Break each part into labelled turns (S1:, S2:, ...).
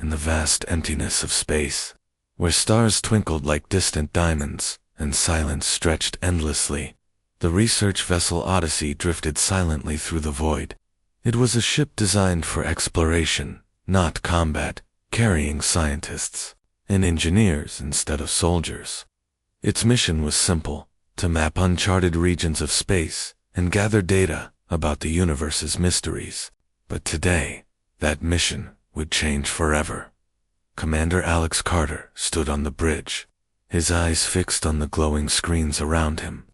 S1: in the vast emptiness of space, where stars twinkled like distant diamonds and silence stretched endlessly. The research vessel Odyssey drifted silently through the void. It was a ship designed for exploration, not combat, carrying scientists and engineers instead of soldiers. Its mission was simple: to map uncharted regions of space and gather data about the universe's mysteries. But today, that mission would change forever. Commander Alex Carter stood on the bridge, his eyes fixed on the glowing screens around him.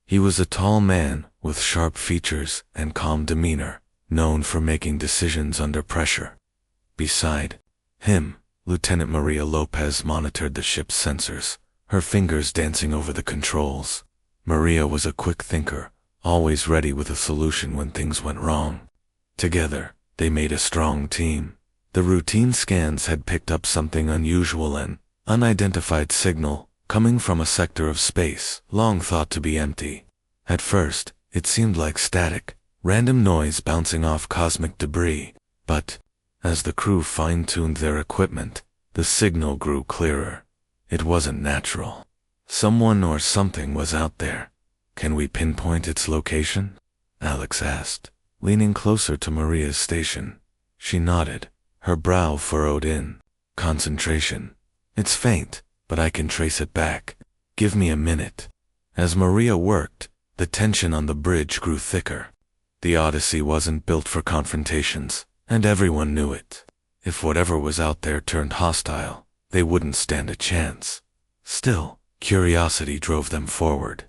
S1: He was a tall man with sharp features and calm demeanor, known for making decisions under pressure. Beside him, Lieutenant Maria Lopez monitored the ship's sensors, her fingers dancing over the controls. Maria was a quick thinker, always ready with a solution when things went wrong. Together, they made a strong team. The routine scans had picked up something unusual, an unidentified signal coming from a sector of space long thought to be empty. At first, it seemed like static, random noise bouncing off cosmic debris, but as the crew fine-tuned their equipment, the signal grew clearer. It wasn't natural. Someone or something was out there. "Can we pinpoint its location?" Alex asked, leaning closer to Maria's station. She nodded, her brow furrowed in concentration. "It's faint, but I can trace it back. Give me a minute." As Maria worked, the tension on the bridge grew thicker. The Odyssey wasn't built for confrontations, and everyone knew it. If whatever was out there turned hostile, they wouldn't stand a chance. Still, curiosity drove them forward.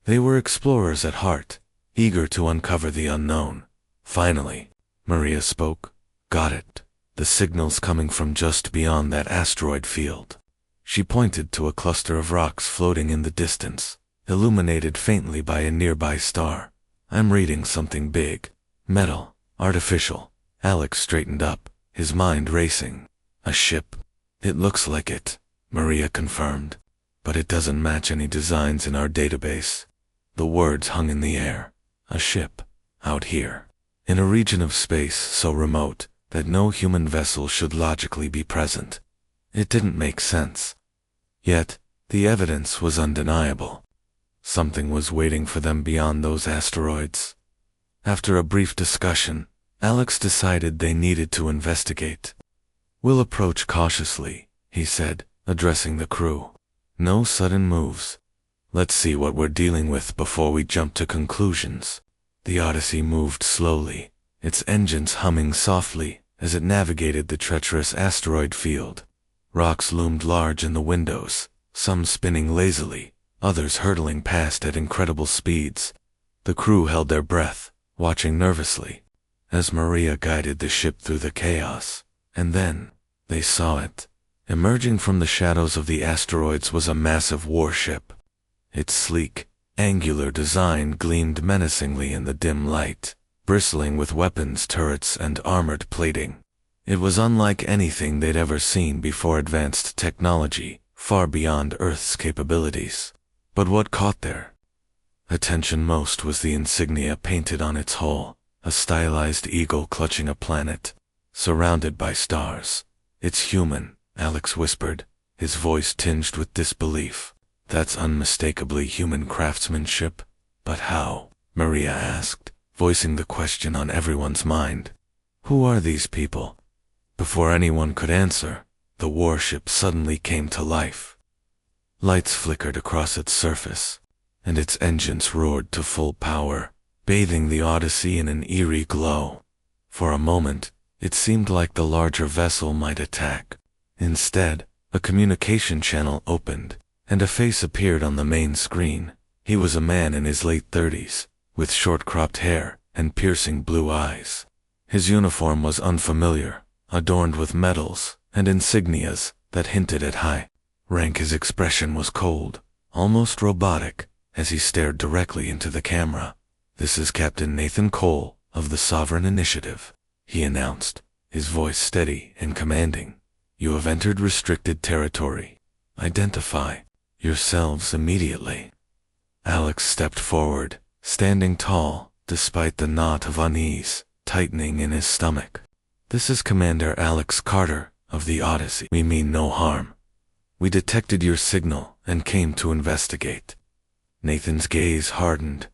S1: They were explorers at heart, eager to uncover the unknown. Finally, Maria spoke. "Got it. The signal's coming from just beyond that asteroid field." She pointed to a cluster of rocks floating in the distance, illuminated faintly by a nearby star. "I'm reading something big. Metal. Artificial." Alex straightened up, his mind racing. "A ship?" "It looks like it," Maria confirmed. "But it doesn't match any designs in our database." The words hung in the air. A ship. Out here. In a region of space so remote that no human vessel should logically be present. It didn't make sense. Yet, the evidence was undeniable. Something was waiting for them beyond those asteroids. After a brief discussion, Alex decided they needed to investigate. "We'll approach cautiously," he said, addressing the crew. "No sudden moves. Let's see what we're dealing with before we jump to conclusions." The Odyssey moved slowly, its engines humming softly as it navigated the treacherous asteroid field. Rocks loomed large in the windows, some spinning lazily, others hurtling past at incredible speeds. The crew held their breath, watching nervously, as Maria guided the ship through the chaos. And then, they saw it. Emerging from the shadows of the asteroids was a massive warship. Its sleek, angular design gleamed menacingly in the dim light, bristling with weapons, turrets, and armored plating. It was unlike anything they'd ever seen before, advanced technology, far beyond Earth's capabilities. But what caught their attention most was the insignia painted on its hull, a stylized eagle clutching a planet, surrounded by stars. "It's human," Alex whispered, his voice tinged with disbelief. "That's unmistakably human craftsmanship." "But how?" Maria asked, voicing the question on everyone's mind. "Who are these people?" Before anyone could answer, the warship suddenly came to life. Lights flickered across its surface, and its engines roared to full power, bathing the Odyssey in an eerie glow. For a moment, it seemed like the larger vessel might attack. Instead, a communication channel opened, and a face appeared on the main screen. He was a man in his late 30s, with short-cropped hair and piercing blue eyes. His uniform was unfamiliar, adorned with medals and insignias that hinted at high rank. His expression was cold, almost robotic, as he stared directly into the camera. "This is Captain Nathan Cole of the Sovereign Initiative," he announced, his voice steady and commanding. "You have entered restricted territory. Identify yourselves immediately." Alex stepped forward, standing tall, despite the knot of unease tightening in his stomach. "This is Commander Alex Carter of the Odyssey. We mean no harm. We detected your signal and came to investigate. Nathan's gaze hardened.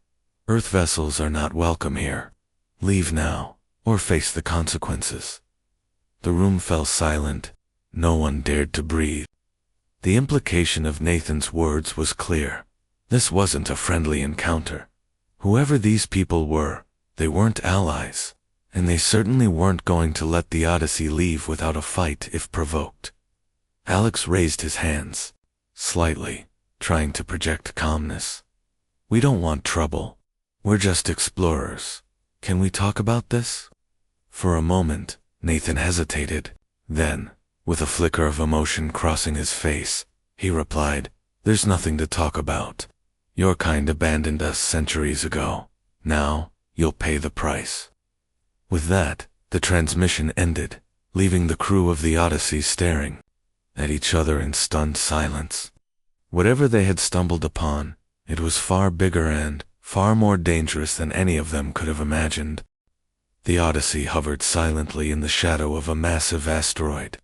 S1: Earth vessels are not welcome here. Leave now, or face the consequences. The room fell silent. No one dared to breathe. The implication of Nathan's words was clear. This wasn't a friendly encounter. Whoever these people were, they weren't allies, and they certainly weren't going to let the Odyssey leave without a fight if provoked. Alex raised his hands, slightly, trying to project calmness. We don't want trouble. We're just explorers. Can we talk about this? For a moment, Nathan hesitated. Then, with a flicker of emotion crossing his face, he replied, "There's nothing to talk about. Your kind abandoned us centuries ago. Now, you'll pay the price." With that, the transmission ended, leaving the crew of the Odyssey staring at each other in stunned silence. Whatever they had stumbled upon, it was far bigger and far more dangerous than any of them could have imagined. The Odyssey hovered silently in the shadow of a massive asteroid,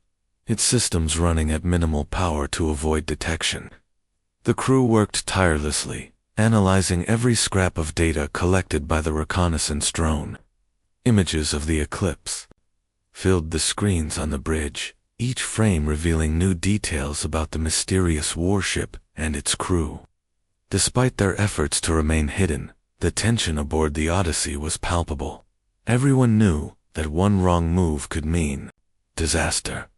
S1: its systems running at minimal power to avoid detection. The crew worked tirelessly, analyzing every scrap of data collected by the reconnaissance drone. Images of the eclipse filled the screens on the bridge, each frame revealing new details about the mysterious warship and its crew. Despite their efforts to remain hidden, the tension aboard the Odyssey was palpable. Everyone knew that one wrong move could mean disaster.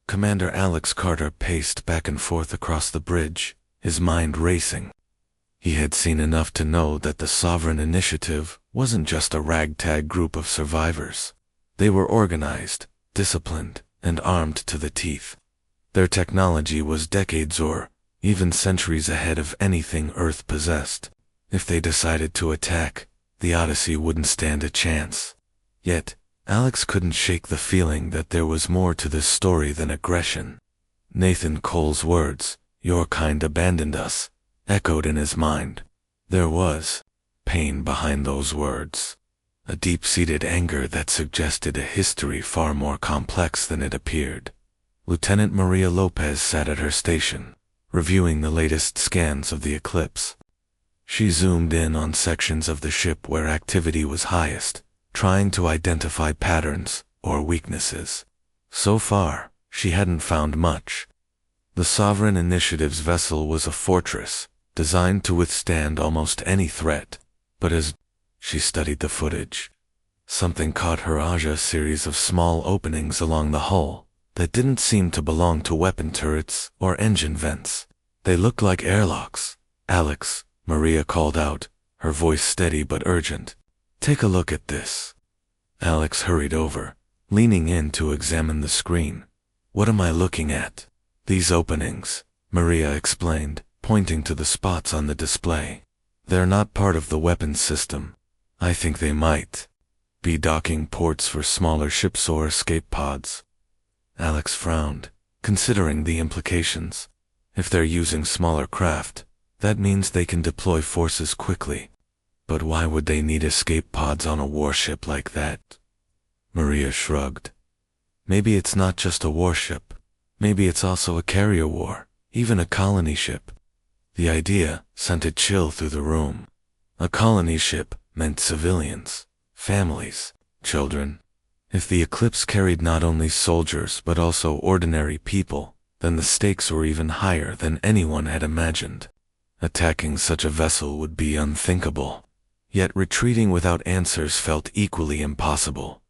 S1: Commander Alex Carter paced back and forth across the bridge, his mind racing. He had seen enough to know that the Sovereign Initiative wasn't just a ragtag group of survivors. They were organized, disciplined, and armed to the teeth. Their technology was decades or even centuries ahead of anything Earth possessed. If they decided to attack, the Odyssey wouldn't stand a chance. Yet, Alex couldn't shake the feeling that there was more to this story than aggression. Nathan Cole's words, "Your kind abandoned us," echoed in his mind. There was pain behind those words, a deep-seated anger that suggested a history far more complex than it appeared. Lieutenant Maria Lopez sat at her station, reviewing the latest scans of the eclipse. She zoomed in on sections of the ship where activity was highest, trying to identify patterns or weaknesses. So far, she hadn't found much. The Sovereign Initiative's vessel was a fortress, designed to withstand almost any threat, but as she studied the footage, something caught her eye: a series of small openings along the hull that didn't seem to belong to weapon turrets or engine vents. They looked like airlocks. "Alex," Maria called out, her voice steady but urgent. "Take a look at this." Alex hurried over, leaning in to examine the screen. "What am I looking at?" "These openings," Maria explained, pointing to the spots on the display. "They're not part of the weapons system. I think they might be docking ports for smaller ships or escape pods." Alex frowned, considering the implications. If they're using smaller craft, that means they can deploy forces quickly. But why would they need escape pods on a warship like that? Maria shrugged. Maybe it's not just a warship. Maybe it's also a carrier war, even a colony ship. The idea sent a chill through the room. A colony ship meant civilians, families, children. If the eclipse carried not only soldiers but also ordinary people, then the stakes were even higher than anyone had imagined. Attacking such a vessel would be unthinkable. Yet retreating without answers felt equally impossible.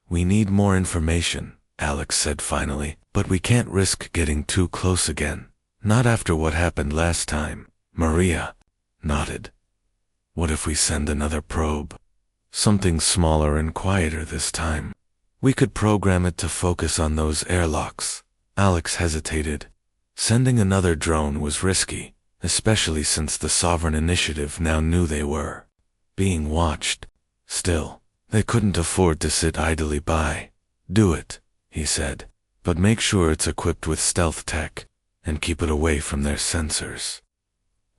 S1: "We need more information," Alex said finally, "but we can't risk getting too close again. Not after what happened last time." Maria nodded. "What if we send another probe? Something smaller and quieter this time. We could program it to focus on those airlocks." Alex hesitated. Sending another drone was risky, especially since the Sovereign Initiative now knew they were being watched. Still, they couldn't afford to sit idly by. "Do it," he said, "but make sure it's equipped with stealth tech, and keep it away from their sensors."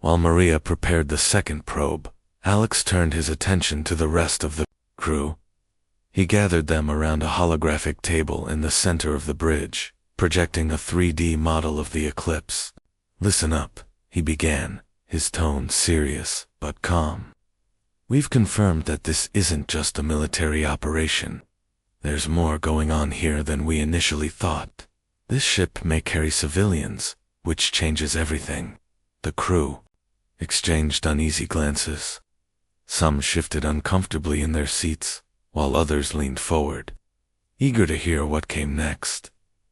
S1: While Maria prepared the second probe, Alex turned his attention to the rest of the crew. He gathered them around a holographic table in the center of the bridge, projecting a 3D model of the eclipse. "Listen up," he began, his tone serious but calm. "We've confirmed that this isn't just a military operation. There's more going on here than we initially thought. This ship may carry civilians, which changes everything." The crew exchanged uneasy glances. Some shifted uncomfortably in their seats, while others leaned forward, eager to hear what came next.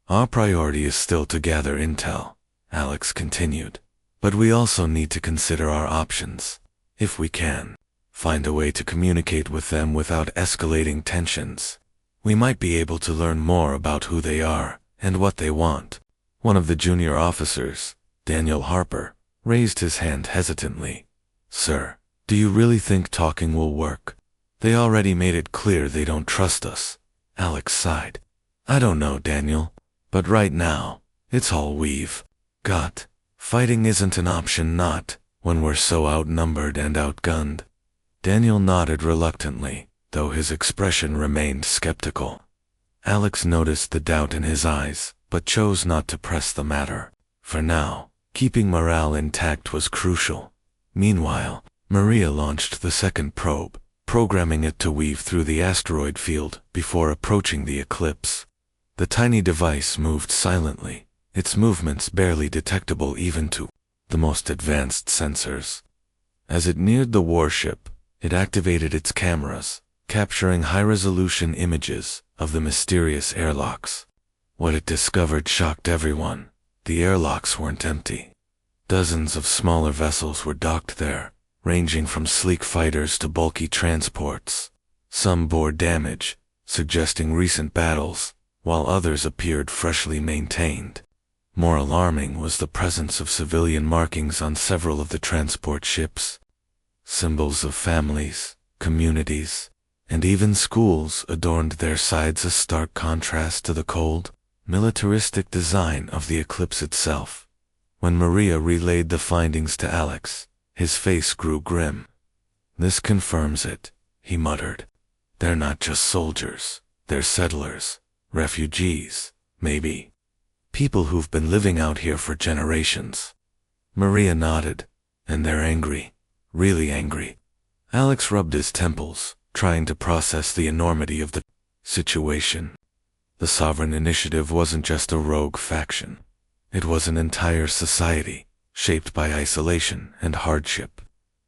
S1: "Our priority is still to gather intel," Alex continued, "but we also need to consider our options. If we can find a way to communicate with them without escalating tensions, we might be able to learn more about who they are and what they want." One of the junior officers, Daniel Harper, raised his hand hesitantly. "Sir, do you really think talking will work? They already made it clear they don't trust us." Alex sighed. "I don't know, Daniel, but right now, it's all we've got. Fighting isn't an option, not when we're so outnumbered and outgunned." Daniel nodded reluctantly, though his expression remained skeptical. Alex noticed the doubt in his eyes, but chose not to press the matter. For now, keeping morale intact was crucial. Meanwhile, Maria launched the second probe, programming it to weave through the asteroid field before approaching the eclipse. The tiny device moved silently, its movements barely detectable even to the most advanced sensors. As it neared the warship, it activated its cameras, capturing high-resolution images of the mysterious airlocks. What it discovered shocked everyone. The airlocks weren't empty. Dozens of smaller vessels were docked there, ranging from sleek fighters to bulky transports. Some bore damage, suggesting recent battles, while others appeared freshly maintained. More alarming was the presence of civilian markings on several of the transport ships. Symbols of families, communities, and even schools adorned their sides, a stark contrast to the cold, militaristic design of the eclipse itself. When Maria relayed the findings to Alex, his face grew grim. "This confirms it," he muttered. "They're not just soldiers, they're settlers, refugees, maybe. People who've been living out here for generations." Maria nodded. "And they're angry, really angry." Alex rubbed his temples, trying to process the enormity of the situation. The Sovereign Initiative wasn't just a rogue faction. It was an entire society, shaped by isolation and hardship.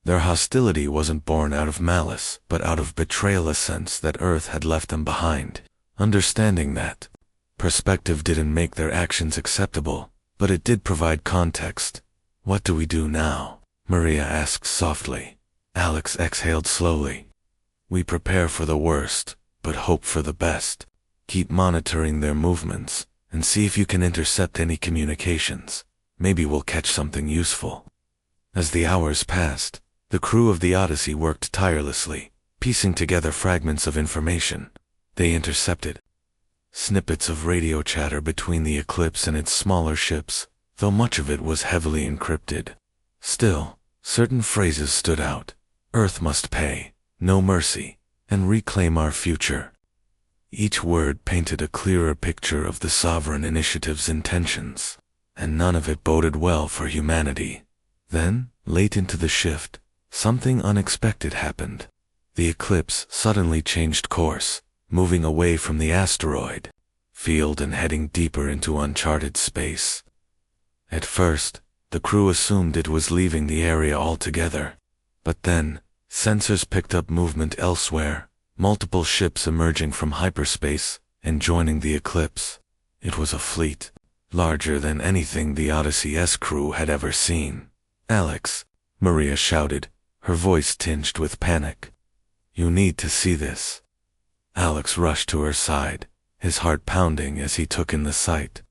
S1: Their hostility wasn't born out of malice, but out of betrayal, a sense that Earth had left them behind. Understanding that perspective didn't make their actions acceptable, but it did provide context. "What do we do now?" Maria asked softly. Alex exhaled slowly. "We prepare for the worst, but hope for the best. Keep monitoring their movements, and see if you can intercept any communications. Maybe we'll catch something useful." As the hours passed, the crew of the Odyssey worked tirelessly, piecing together fragments of information. They intercepted snippets of radio chatter between the eclipse and its smaller ships, though much of it was heavily encrypted. Still, certain phrases stood out. "Earth must pay, no mercy, and reclaim our future." Each word painted a clearer picture of the Sovereign Initiative's intentions, and none of it boded well for humanity. Then, late into the shift, something unexpected happened. The eclipse suddenly changed course, moving away from the asteroid field and heading deeper into uncharted space. At first, the crew assumed it was leaving the area altogether. But then, sensors picked up movement elsewhere, multiple ships emerging from hyperspace and joining the eclipse. It was a fleet, larger than anything the Odyssey's crew had ever seen. "Alex," Maria shouted, her voice tinged with panic. "You need to see this." Alex rushed to her side, his heart pounding as he took in the sight.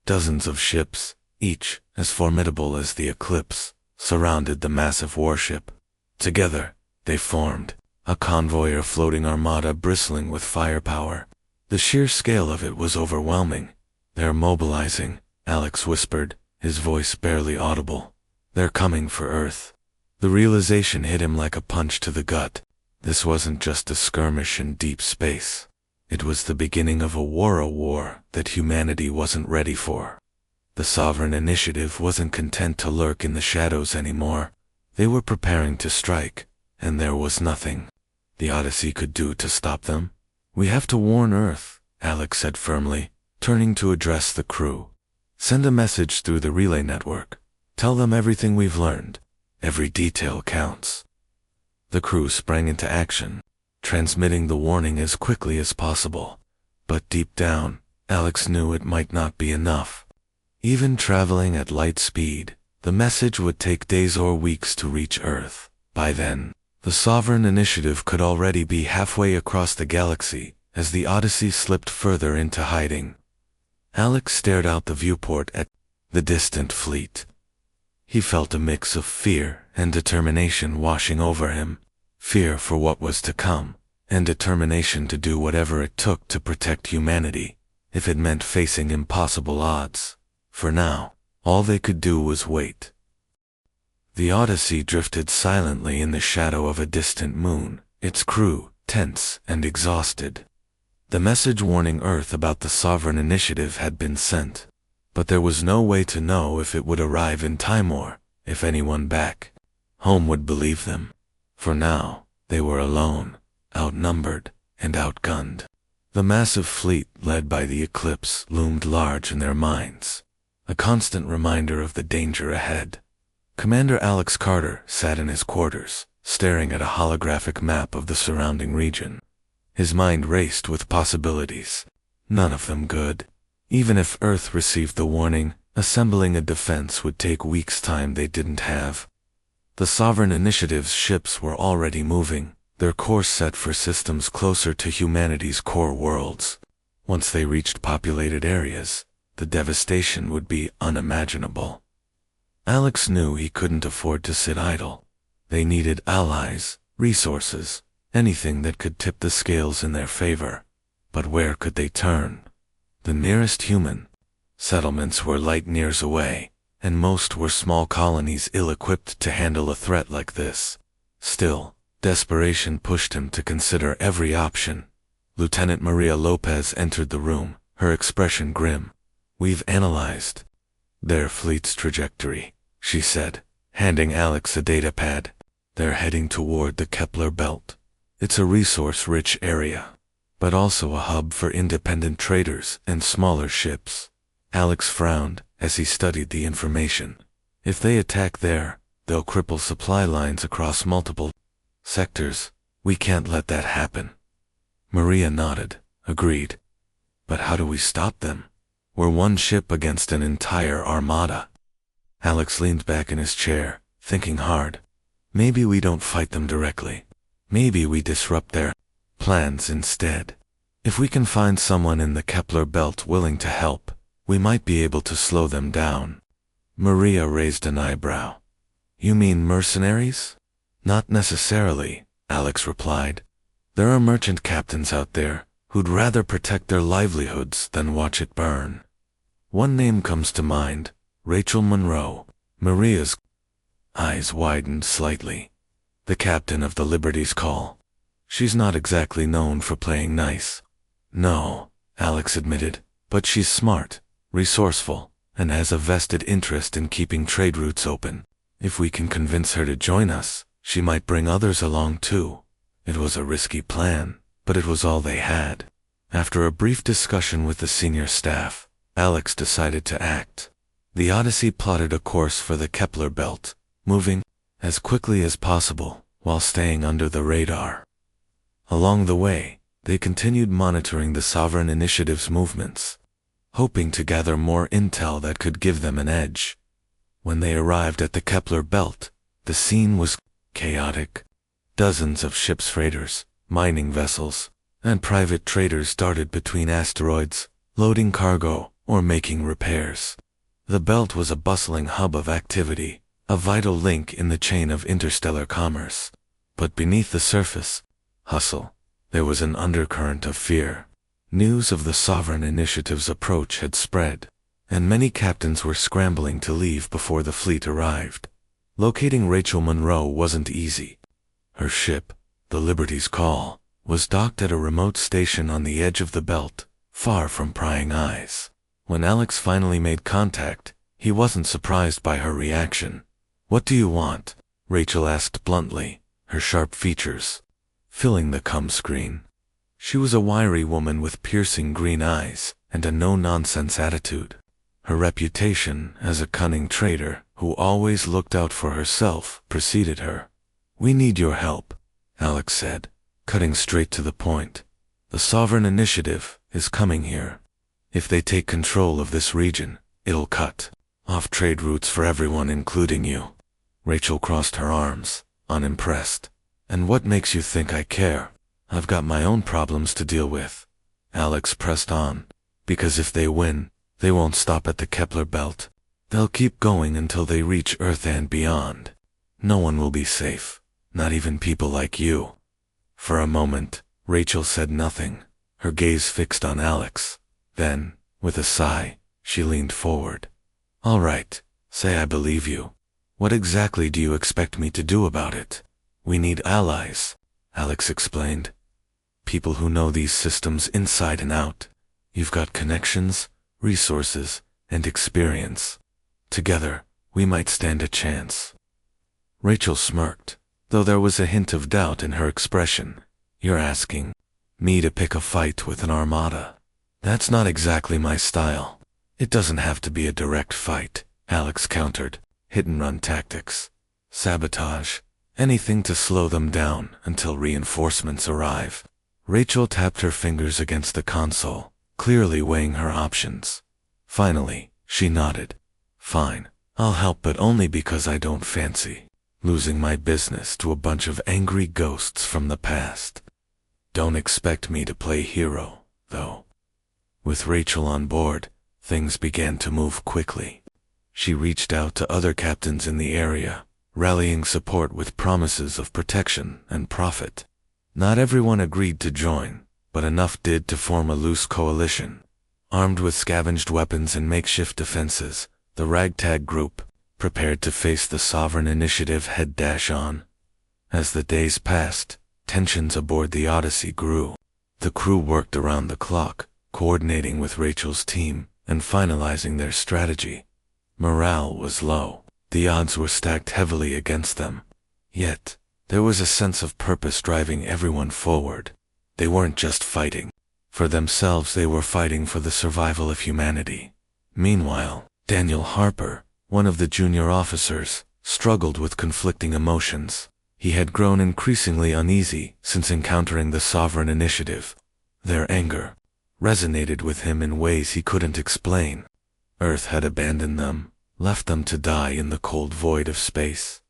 S1: Dozens of ships, each as formidable as the eclipse, surrounded the massive warship. Together, they formed a convoy or floating armada bristling with firepower. The sheer scale of it was overwhelming. "They're mobilizing," Alex whispered, his voice barely audible. "They're coming for Earth." The realization hit him like a punch to the gut. This wasn't just a skirmish in deep space. It was the beginning of a war that humanity wasn't ready for. The Sovereign Initiative wasn't content to lurk in the shadows anymore. They were preparing to strike, and there was nothing the Odyssey could do to stop them. "We have to warn Earth," Alex said firmly, turning to address the crew. "Send a message through the relay network. Tell them everything we've learned. Every detail counts." The crew sprang into action, transmitting the warning as quickly as possible. But deep down, Alex knew it might not be enough. Even traveling at light speed, the message would take days or weeks to reach Earth. By then, the Sovereign Initiative could already be halfway across the galaxy as the Odyssey slipped further into hiding. Alex stared out the viewport at the distant fleet. He felt a mix of fear and determination washing over him. Fear for what was to come, and determination to do whatever it took to protect humanity, if it meant facing impossible odds. For now, all they could do was wait. The Odyssey drifted silently in the shadow of a distant moon, its crew tense and exhausted. The message warning Earth about the Sovereign Initiative had been sent, but there was no way to know if it would arrive in time or, if anyone back home would believe them. For now, they were alone, outnumbered, and outgunned. The massive fleet led by the Eclipse loomed large in their minds, a constant reminder of the danger ahead. Commander Alex Carter sat in his quarters, staring at a holographic map of the surrounding region. His mind raced with possibilities, none of them good. Even if Earth received the warning, assembling a defense would take weeks' time they didn't have. The Sovereign Initiative's ships were already moving, their course set for systems closer to humanity's core worlds. Once they reached populated areas, the devastation would be unimaginable. Alex knew he couldn't afford to sit idle. They needed allies, resources, anything that could tip the scales in their favor. But where could they turn? The nearest human settlements were light years away, and most were small colonies ill-equipped to handle a threat like this. Still, desperation pushed him to consider every option. Lieutenant Maria Lopez entered the room, her expression grim. "We've analyzed their fleet's trajectory," she said, handing Alex a datapad. "They're heading toward the Kepler Belt. It's a resource-rich area, but also a hub for independent traders and smaller ships." Alex frowned as he studied the information. If they attack there, they'll cripple supply lines across multiple sectors. We can't let that happen. Maria nodded, agreed. But how do we stop them? We're one ship against an entire armada. Alex leaned back in his chair, thinking hard. Maybe we don't fight them directly. Maybe we disrupt their plans instead. If we can find someone in the Kepler Belt willing to help, we might be able to slow them down. Maria raised an eyebrow. "You mean mercenaries?" "Not necessarily," Alex replied. "There are merchant captains out there who'd rather protect their livelihoods than watch it burn. One name comes to mind, Rachel Monroe." Maria's eyes widened slightly. "The captain of the Liberty's Call. She's not exactly known for playing nice." "No," Alex admitted, "but she's smart, resourceful, and has a vested interest in keeping trade routes open. If we can convince her to join us, she might bring others along too." It was a risky plan, but it was all they had. After a brief discussion with the senior staff, Alex decided to act. The Odyssey plotted a course for the Kepler Belt, moving as quickly as possible while staying under the radar. Along the way, they continued monitoring the Sovereign Initiative's movements, hoping to gather more intel that could give them an edge. When they arrived at the Kepler Belt, the scene was chaotic. Dozens of ships, freighters, mining vessels, and private traders darted between asteroids, loading cargo or making repairs. The belt was a bustling hub of activity, a vital link in the chain of interstellar commerce. But beneath the surface hustle, there was an undercurrent of fear. News of the Sovereign Initiative's approach had spread, and many captains were scrambling to leave before the fleet arrived. Locating Rachel Monroe wasn't easy. Her ship, the Liberty's Call, was docked at a remote station on the edge of the belt, far from prying eyes. When Alex finally made contact, he wasn't surprised by her reaction. "What do you want?" Rachel asked bluntly, her sharp features filling the screen. She was a wiry woman with piercing green eyes and a no-nonsense attitude. Her reputation as a cunning traitor who always looked out for herself preceded her. "We need your help," Alex said, cutting straight to the point. "The Sovereign Initiative is coming here. If they take control of this region, it'll cut off trade routes for everyone, including you." Rachel crossed her arms, unimpressed. "And what makes you think I care? I've got my own problems to deal with." Alex pressed on. "Because if they win, they won't stop at the Kepler belt. They'll keep going until they reach Earth and beyond. No one will be safe, not even people like you." For a moment, Rachel said nothing, her gaze fixed on Alex. Then, with a sigh, she leaned forward. "All right, say I believe you. What exactly do you expect me to do about it?" "We need allies," Alex explained. "People who know these systems inside and out. You've got connections, resources, and experience. Together, we might stand a chance." Rachel smirked, though there was a hint of doubt in her expression. "You're asking me to pick a fight with an armada? That's not exactly my style." "It doesn't have to be a direct fight," Alex countered. "Hit-and-run tactics, sabotage, anything to slow them down until reinforcements arrive." Rachel tapped her fingers against the console, clearly weighing her options. Finally, she nodded. "Fine, I'll help, but only because I don't fancy losing my business to a bunch of angry ghosts from the past. Don't expect me to play hero, though." With Rachel on board, things began to move quickly. She reached out to other captains in the area, rallying support with promises of protection and profit. Not everyone agreed to join, but enough did to form a loose coalition. Armed with scavenged weapons and makeshift defenses, the ragtag group, prepared to face the Sovereign Initiative head-on. As the days passed, tensions aboard the Odyssey grew. The crew worked around the clock, coordinating with Rachel's team and finalizing their strategy. Morale was low. The odds were stacked heavily against them. Yet, there was a sense of purpose driving everyone forward. They weren't just fighting for themselves, they were fighting for the survival of humanity. Meanwhile, Daniel Harper, one of the junior officers, struggled with conflicting emotions. He had grown increasingly uneasy since encountering the Sovereign Initiative. Their anger resonated with him in ways he couldn't explain. Earth had abandoned them, left them to die in the cold void of space.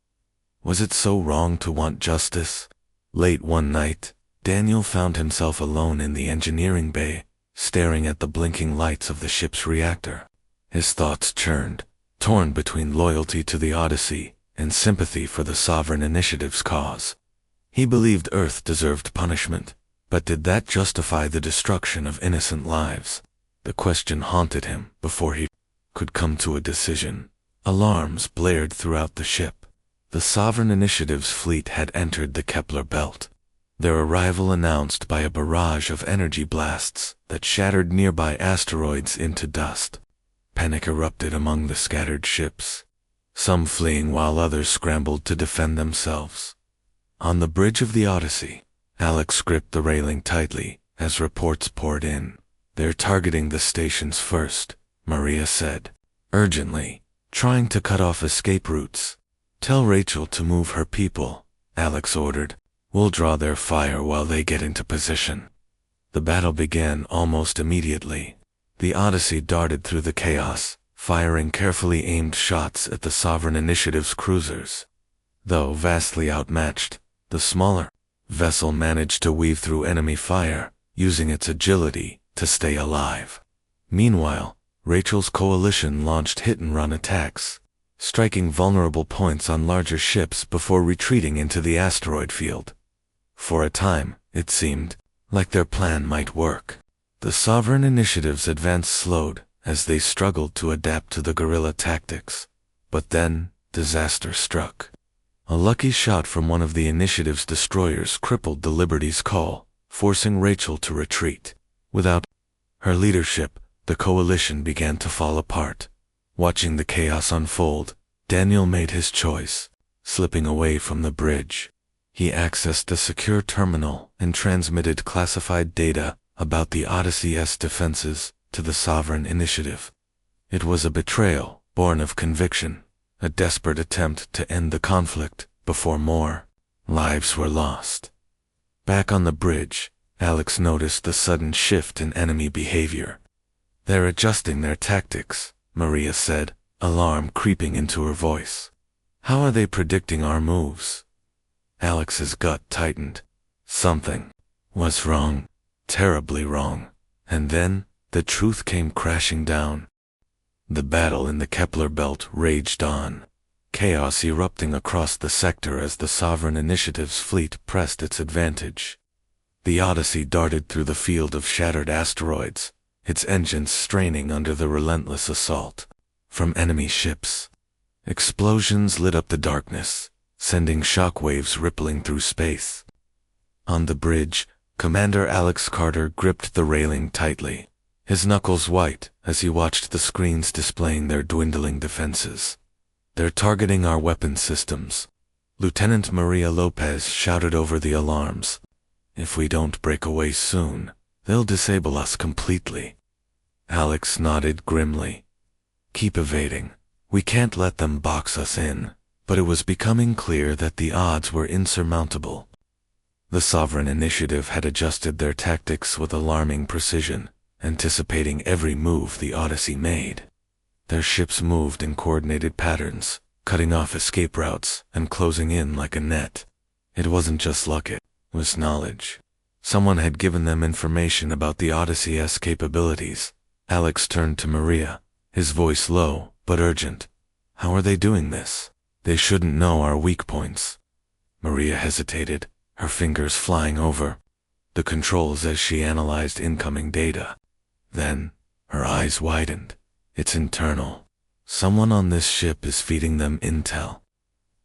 S1: Was it so wrong to want justice? Late one night, Daniel found himself alone in the engineering bay, staring at the blinking lights of the ship's reactor. His thoughts churned, torn between loyalty to the Odyssey and sympathy for the Sovereign Initiative's cause. He believed Earth deserved punishment, but did that justify the destruction of innocent lives? The question haunted him before he could come to a decision. Alarms blared throughout the ship. The Sovereign Initiative's fleet had entered the Kepler belt, their arrival announced by a barrage of energy blasts that shattered nearby asteroids into dust. Panic erupted among the scattered ships, some fleeing while others scrambled to defend themselves. On the bridge of the Odyssey, Alex gripped the railing tightly as reports poured in. "They're targeting the stations first," Maria said, urgently, trying to cut off escape routes. "Tell Rachel to move her people," Alex ordered. "We'll draw their fire while they get into position." The battle began almost immediately. The Odyssey darted through the chaos, firing carefully aimed shots at the Sovereign Initiative's cruisers. Though vastly outmatched, the smaller vessel managed to weave through enemy fire, using its agility to stay alive. Meanwhile, Rachel's coalition launched hit-and-run attacks, striking vulnerable points on larger ships before retreating into the asteroid field. For a time, it seemed like their plan might work. The Sovereign Initiative's advance slowed as they struggled to adapt to the guerrilla tactics. But then, disaster struck. A lucky shot from one of the Initiative's destroyers crippled the Liberty's call, forcing Rachel to retreat. Without her leadership, the coalition began to fall apart. Watching the chaos unfold, Daniel made his choice, slipping away from the bridge. He accessed a secure terminal and transmitted classified data about the Odyssey's defenses to the Sovereign Initiative. It was a betrayal born of conviction, a desperate attempt to end the conflict before more lives were lost. Back on the bridge, Alex noticed the sudden shift in enemy behavior. "They're adjusting their tactics," Maria said, alarm creeping into her voice. "How are they predicting our moves?" Alex's gut tightened. Something was wrong, terribly wrong. And then, the truth came crashing down. The battle in the Kepler belt raged on, chaos erupting across the sector as the Sovereign Initiative's fleet pressed its advantage. The Odyssey darted through the field of shattered asteroids, its engines straining under the relentless assault from enemy ships. Explosions lit up the darkness, sending shockwaves rippling through space. On the bridge, Commander Alex Carter gripped the railing tightly, his knuckles white as he watched the screens displaying their dwindling defenses. "They're targeting our weapon systems," Lieutenant Maria Lopez shouted over the alarms. "If we don't break away soon, they'll disable us completely." Alex nodded grimly. "Keep evading. We can't let them box us in." But it was becoming clear that the odds were insurmountable. The Sovereign Initiative had adjusted their tactics with alarming precision, anticipating every move the Odyssey made. Their ships moved in coordinated patterns, cutting off escape routes and closing in like a net. It wasn't just luck, it was knowledge. Someone had given them information about the Odyssey's capabilities. Alex turned to Maria, his voice low but urgent. "How are they doing this? They shouldn't know our weak points." Maria hesitated, her fingers flying over the controls as she analyzed incoming data. Then, her eyes widened. "It's internal. Someone on this ship is feeding them intel."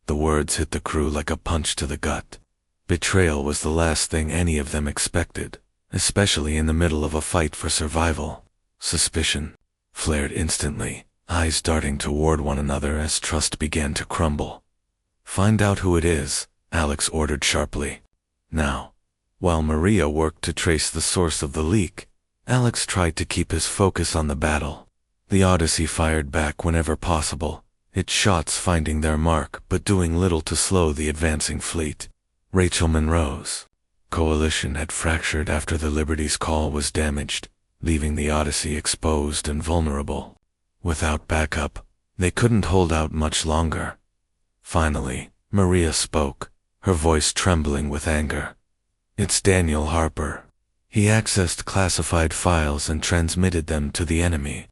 S1: The words hit the crew like a punch to the gut. Betrayal was the last thing any of them expected, especially in the middle of a fight for survival. Suspicion flared instantly, eyes darting toward one another as trust began to crumble. "Find out who it is," Alex ordered sharply. Now, while Maria worked to trace the source of the leak, Alex tried to keep his focus on the battle. The Odyssey fired back whenever possible, its shots finding their mark but doing little to slow the advancing fleet. Rachel Monroe's coalition had fractured after the Liberty's call was damaged, leaving the Odyssey exposed and vulnerable. Without backup, they couldn't hold out much longer. Finally, Maria spoke, her voice trembling with anger. "It's Daniel Harper. He accessed classified files and transmitted them to the enemy."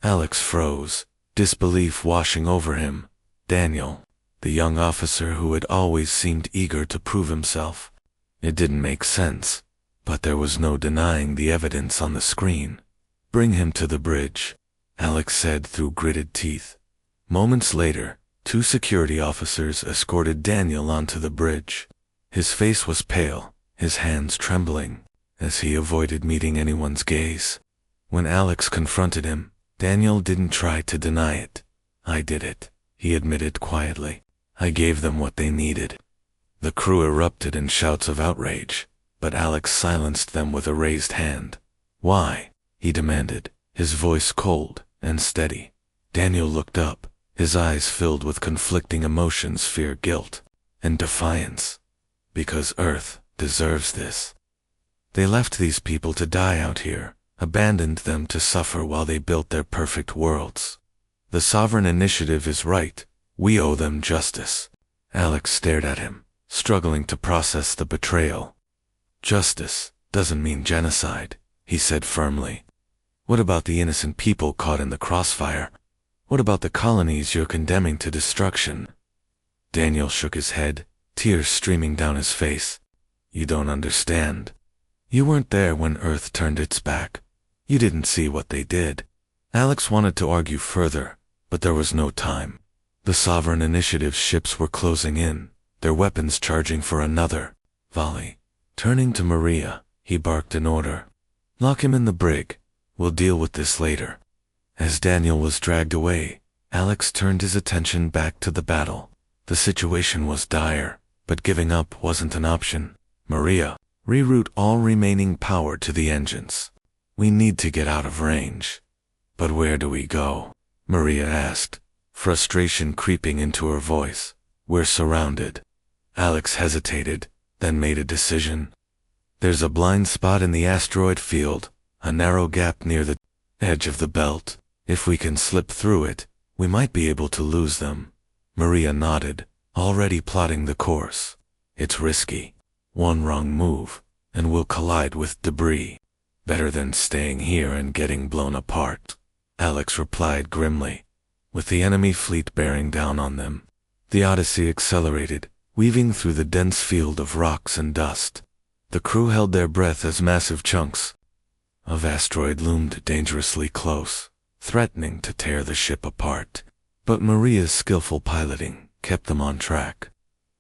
S1: Alex froze, disbelief washing over him. Daniel, the young officer who had always seemed eager to prove himself. It didn't make sense, but there was no denying the evidence on the screen. "Bring him to the bridge," Alex said through gritted teeth. Moments later, 2 security officers escorted Daniel onto the bridge. His face was pale, his hands trembling, as he avoided meeting anyone's gaze. When Alex confronted him, Daniel didn't try to deny it. "I did it," he admitted quietly. "I gave them what they needed." The crew erupted in shouts of outrage, but Alex silenced them with a raised hand. "Why?" he demanded, his voice cold and steady. Daniel looked up, his eyes filled with conflicting emotions, fear, guilt, and defiance. "Because Earth deserves this. They left these people to die out here, abandoned them to suffer while they built their perfect worlds. The Sovereign Initiative is right. We owe them justice." Alex stared at him, struggling to process the betrayal. "Justice doesn't mean genocide," he said firmly. "What about the innocent people caught in the crossfire? What about the colonies you're condemning to destruction?" Daniel shook his head, tears streaming down his face. "You don't understand. You weren't there when Earth turned its back. You didn't see what they did." Alex wanted to argue further, but there was no time. The Sovereign Initiative's ships were closing in, their weapons charging for another volley. Turning to Maria, he barked an order. "Lock him in the brig. We'll deal with this later." As Daniel was dragged away, Alex turned his attention back to the battle. The situation was dire, but giving up wasn't an option. "Maria, reroute all remaining power to the engines. We need to get out of range." "But where do we go?" Maria asked, frustration creeping into her voice. "We're surrounded." Alex hesitated, then made a decision. "There's a blind spot in the asteroid field, a narrow gap near the edge of the belt. If we can slip through it, we might be able to lose them." Maria nodded, already plotting the course. "It's risky. One wrong move, and we'll collide with debris. Better than staying here and getting blown apart," Alex replied grimly. With the enemy fleet bearing down on them, the Odyssey accelerated, weaving through the dense field of rocks and dust. The crew held their breath as massive chunks of asteroid loomed dangerously close, threatening to tear the ship apart. But Maria's skillful piloting kept them on track,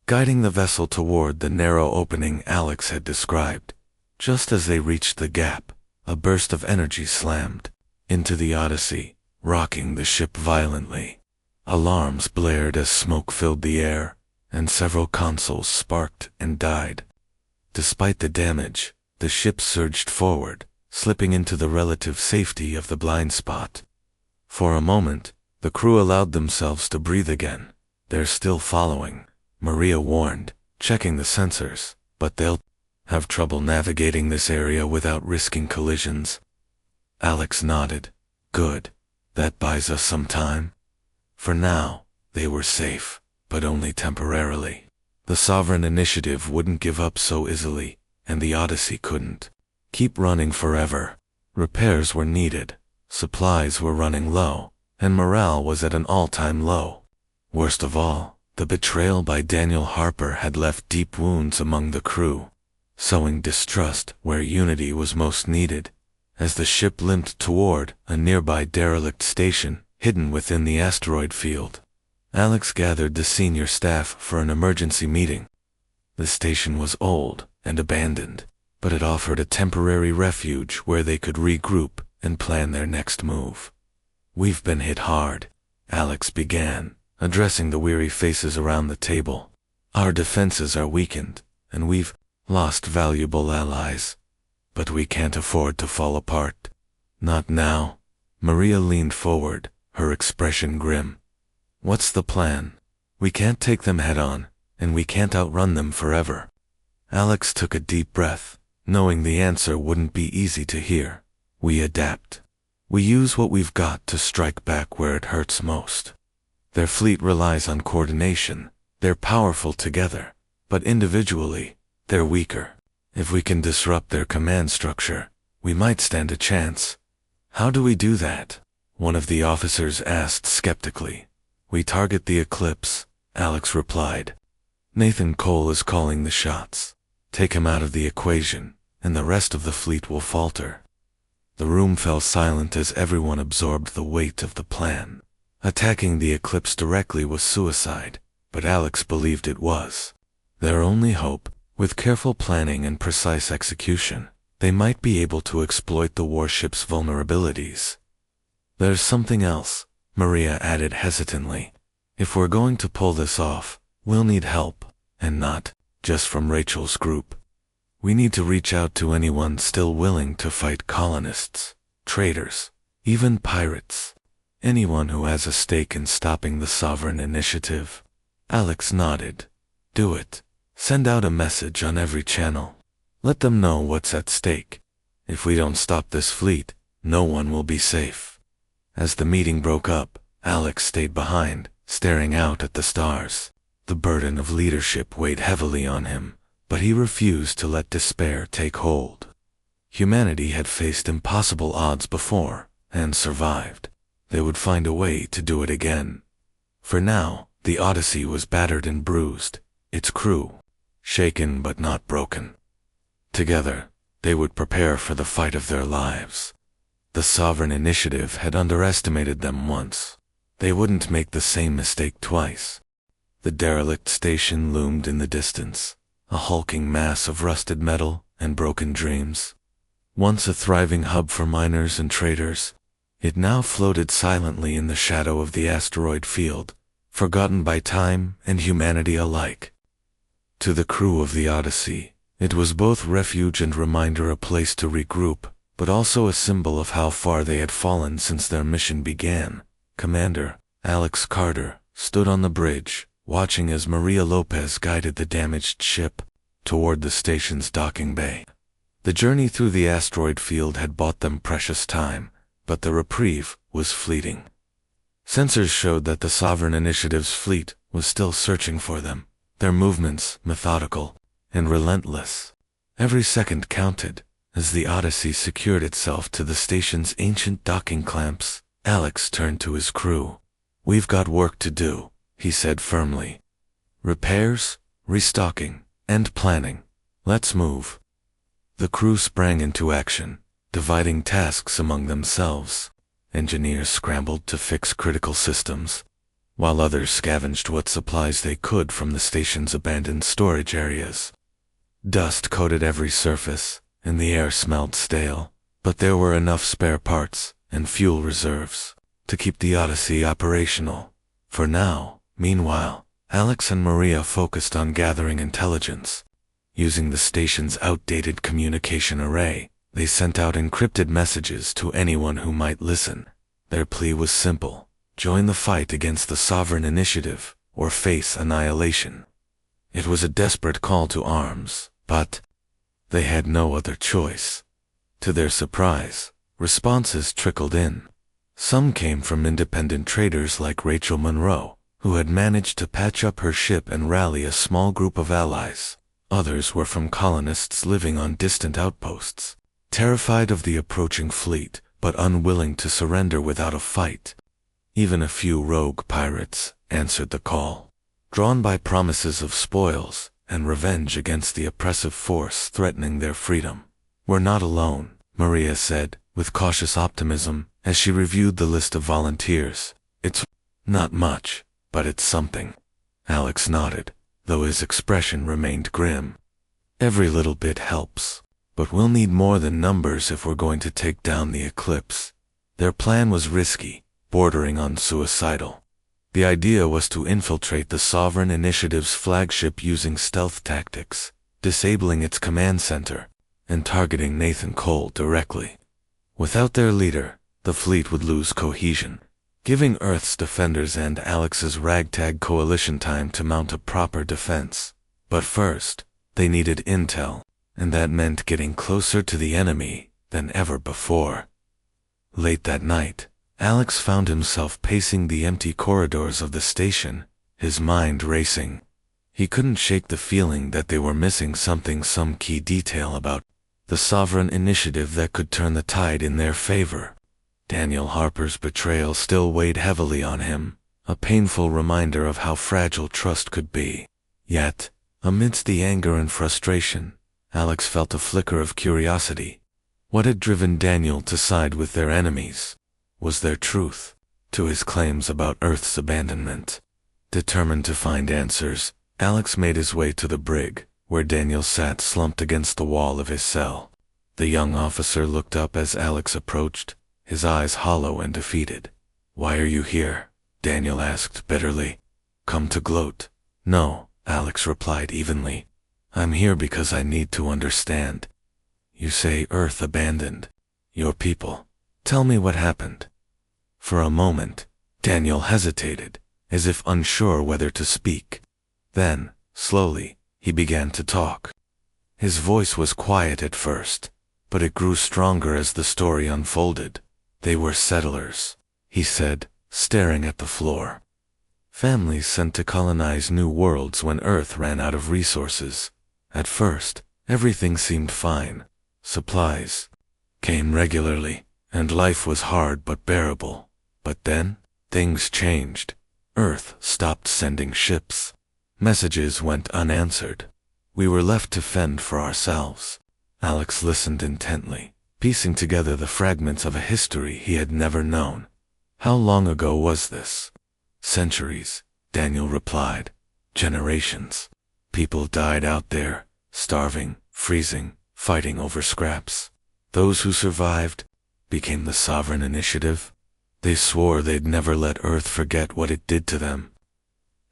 S1: guiding the vessel toward the narrow opening Alex had described. Just as they reached the gap, a burst of energy slammed into the Odyssey, rocking the ship violently. Alarms blared as smoke filled the air, and several consoles sparked and died. Despite the damage, the ship surged forward, slipping into the relative safety of the blind spot. For a moment, the crew allowed themselves to breathe again. "They're still following," Maria warned, checking the sensors, "but they'll have trouble navigating this area without risking collisions." Alex nodded. "Good. That buys us some time." For now, they were safe, but only temporarily. The Sovereign Initiative wouldn't give up so easily, and the Odyssey couldn't keep running forever. Repairs were needed, supplies were running low, and morale was at an all-time low. Worst of all, the betrayal by Daniel Harper had left deep wounds among the crew, sowing distrust where unity was most needed. As the ship limped toward a nearby derelict station hidden within the asteroid field, Alex gathered the senior staff for an emergency meeting. The station was old and abandoned, but it offered a temporary refuge where they could regroup and plan their next move. "We've been hit hard," Alex began, addressing the weary faces around the table. "Our defenses are weakened, and we've lost valuable allies. But we can't afford to fall apart." "Not now." Maria leaned forward, her expression grim. "What's the plan? We can't take them head-on, and we can't outrun them forever." Alex took a deep breath, knowing the answer wouldn't be easy to hear. "We adapt. We use what we've got to strike back where it hurts most. Their fleet relies on coordination. They're powerful together, but individually, they're weaker. If we can disrupt their command structure, we might stand a chance." "How do we do that?" one of the officers asked skeptically. "We target the eclipse," Alex replied. "Nathan Cole is calling the shots. Take him out of the equation, and the rest of the fleet will falter." The room fell silent as everyone absorbed the weight of the plan. Attacking the eclipse directly was suicide, but Alex believed it was their only hope. With careful planning and precise execution, they might be able to exploit the warship's vulnerabilities. "There's something else," Maria added hesitantly. "If we're going to pull this off, we'll need help, and not just from Rachel's group. We need to reach out to anyone still willing to fight colonists, traitors, even pirates. Anyone who has a stake in stopping the Sovereign Initiative." Alex nodded. "Do it. Send out a message on every channel. Let them know what's at stake. If we don't stop this fleet, no one will be safe." As the meeting broke up, Alex stayed behind, staring out at the stars. The burden of leadership weighed heavily on him, but he refused to let despair take hold. Humanity had faced impossible odds before, and survived. They would find a way to do it again. For now, the Odyssey was battered and bruised, its crew shaken but not broken. Together, they would prepare for the fight of their lives. The Sovereign Initiative had underestimated them once. They wouldn't make the same mistake twice. The derelict station loomed in the distance, a hulking mass of rusted metal and broken dreams. Once a thriving hub for miners and traders, it now floated silently in the shadow of the asteroid field, forgotten by time and humanity alike. To the crew of the Odyssey, it was both refuge and reminder, a place to regroup, but also a symbol of how far they had fallen since their mission began. Commander Alex Carter stood on the bridge, watching as Maria Lopez guided the damaged ship toward the station's docking bay. The journey through the asteroid field had bought them precious time, but the reprieve was fleeting. Sensors showed that the Sovereign Initiative's fleet was still searching for them, their movements methodical and relentless. Every second counted as the Odyssey secured itself to the station's ancient docking clamps. Alex turned to his crew. "We've got work to do," he said firmly. "Repairs, restocking, and planning. Let's move." The crew sprang into action, dividing tasks among themselves. Engineers scrambled to fix critical systems, while others scavenged what supplies they could from the station's abandoned storage areas. Dust coated every surface, and the air smelled stale, but there were enough spare parts and fuel reserves to keep the Odyssey operational. For now, meanwhile, Alex and Maria focused on gathering intelligence. Using the station's outdated communication array, they sent out encrypted messages to anyone who might listen. Their plea was simple: join the fight against the Sovereign Initiative, or face annihilation. It was a desperate call to arms, but they had no other choice. To their surprise, responses trickled in. Some came from independent traders like Rachel Monroe, who had managed to patch up her ship and rally a small group of allies. Others were from colonists living on distant outposts, terrified of the approaching fleet, but unwilling to surrender without a fight. Even a few rogue pirates answered the call, drawn by promises of spoils and revenge against the oppressive force threatening their freedom. "We're not alone," Maria said, with cautious optimism, as she reviewed the list of volunteers. "It's not much, but it's something." Alex nodded, though his expression remained grim. "Every little bit helps, but we'll need more than numbers if we're going to take down the Eclipse." Their plan was risky, bordering on suicidal. The idea was to infiltrate the Sovereign Initiative's flagship using stealth tactics, disabling its command center, and targeting Nathan Cole directly. Without their leader, the fleet would lose cohesion, giving Earth's defenders and Alex's ragtag coalition time to mount a proper defense. But first, they needed intel, and that meant getting closer to the enemy than ever before. Late that night, Alex found himself pacing the empty corridors of the station, his mind racing. He couldn't shake the feeling that they were missing something, some key detail about the Sovereign Initiative that could turn the tide in their favor. Daniel Harper's betrayal still weighed heavily on him, a painful reminder of how fragile trust could be. Yet, amidst the anger and frustration, Alex felt a flicker of curiosity. What had driven Daniel to side with their enemies? Was there truth to his claims about Earth's abandonment? Determined to find answers, Alex made his way to the brig, where Daniel sat slumped against the wall of his cell. The young officer looked up as Alex approached, his eyes hollow and defeated. "Why are you here?" Daniel asked bitterly. "Come to gloat?" "No," Alex replied evenly. "I'm here because I need to understand. You say Earth abandoned your people. Tell me what happened." For a moment, Daniel hesitated, as if unsure whether to speak. Then, slowly, he began to talk. His voice was quiet at first, but it grew stronger as the story unfolded. "They were settlers," he said, staring at the floor. "Families sent to colonize new worlds when Earth ran out of resources. At first, everything seemed fine. Supplies came regularly, and life was hard but bearable. But then, things changed. Earth stopped sending ships. Messages went unanswered. We were left to fend for ourselves." Alex listened intently, piecing together the fragments of a history he had never known. "How long ago was this?" "Centuries," Daniel replied. "Generations. People died out there, starving, freezing, fighting over scraps. Those who survived became the Sovereign Initiative. They swore they'd never let Earth forget what it did to them.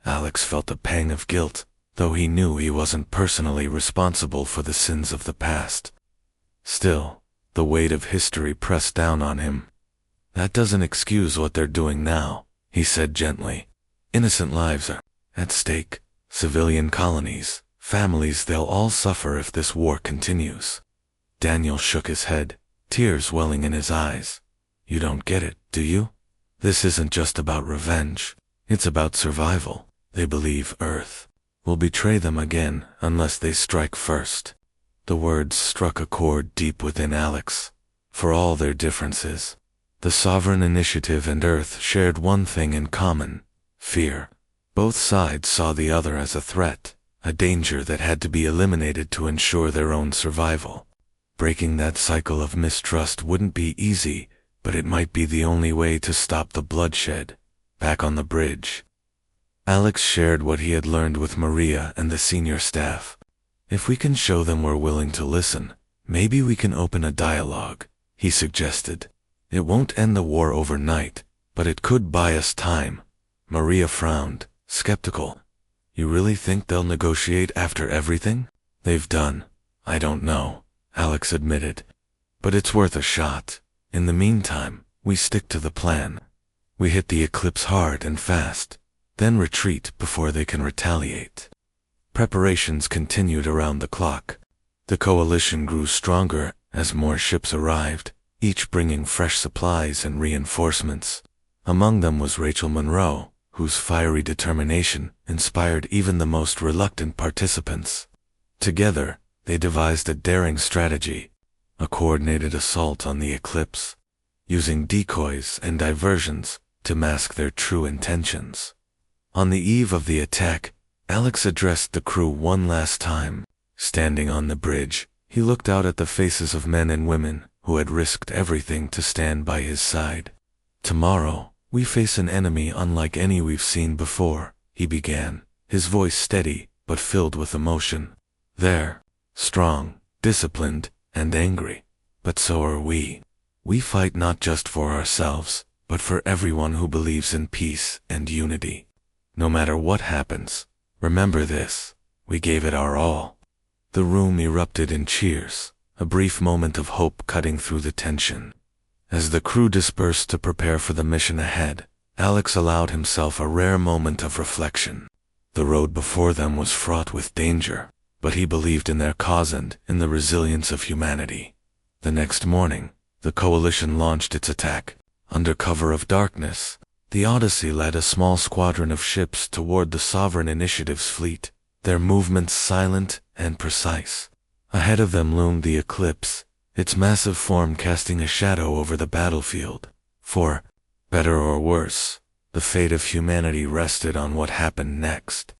S1: Alex felt a pang of guilt, though he knew he wasn't personally responsible for the sins of the past. Still, the weight of history pressed down on him. "That doesn't excuse what they're doing now," he said gently. "Innocent lives are at stake. Civilian colonies, families, they'll all suffer if this war continues." Daniel shook his head, tears welling in his eyes. "You don't get it, do you? This isn't just about revenge. It's about survival. They believe Earth will betray them again unless they strike first." The words struck a chord deep within Alex. For all their differences, the Sovereign Initiative and Earth shared one thing in common: fear. Both sides saw the other as a threat, a danger that had to be eliminated to ensure their own survival. Breaking that cycle of mistrust wouldn't be easy, but it might be the only way to stop the bloodshed. Back on the bridge, Alex shared what he had learned with Maria and the senior staff. "If we can show them we're willing to listen, maybe we can open a dialogue," he suggested. "It won't end the war overnight, but it could buy us time." Maria frowned, skeptical. "You really think they'll negotiate after everything they've done?" "I don't know," Alex admitted. "But it's worth a shot. In the meantime, we stick to the plan. We hit the eclipse hard and fast, then retreat before they can retaliate." Preparations continued around the clock. The coalition grew stronger as more ships arrived, each bringing fresh supplies and reinforcements. Among them was Rachel Monroe, whose fiery determination inspired even the most reluctant participants. Together, they devised a daring strategy, a coordinated assault on the eclipse, using decoys and diversions to mask their true intentions. On the eve of the attack, Alex addressed the crew one last time. Standing on the bridge, he looked out at the faces of men and women who had risked everything to stand by his side. "Tomorrow, we face an enemy unlike any we've seen before," he began, his voice steady but filled with emotion. "They're strong, disciplined, and angry. But so are we. We fight not just for ourselves, but for everyone who believes in peace and unity. No matter what happens, remember this: we gave it our all." The room erupted in cheers, a brief moment of hope cutting through the tension. As the crew dispersed to prepare for the mission ahead, Alex allowed himself a rare moment of reflection. The road before them was fraught with danger, but he believed in their cause and in the resilience of humanity. The next morning, the coalition launched its attack. Under cover of darkness, the Odyssey led a small squadron of ships toward the Sovereign Initiative's fleet, their movements silent and precise. Ahead of them loomed the eclipse, its massive form casting a shadow over the battlefield. For, better or worse, the fate of humanity rested on what happened next.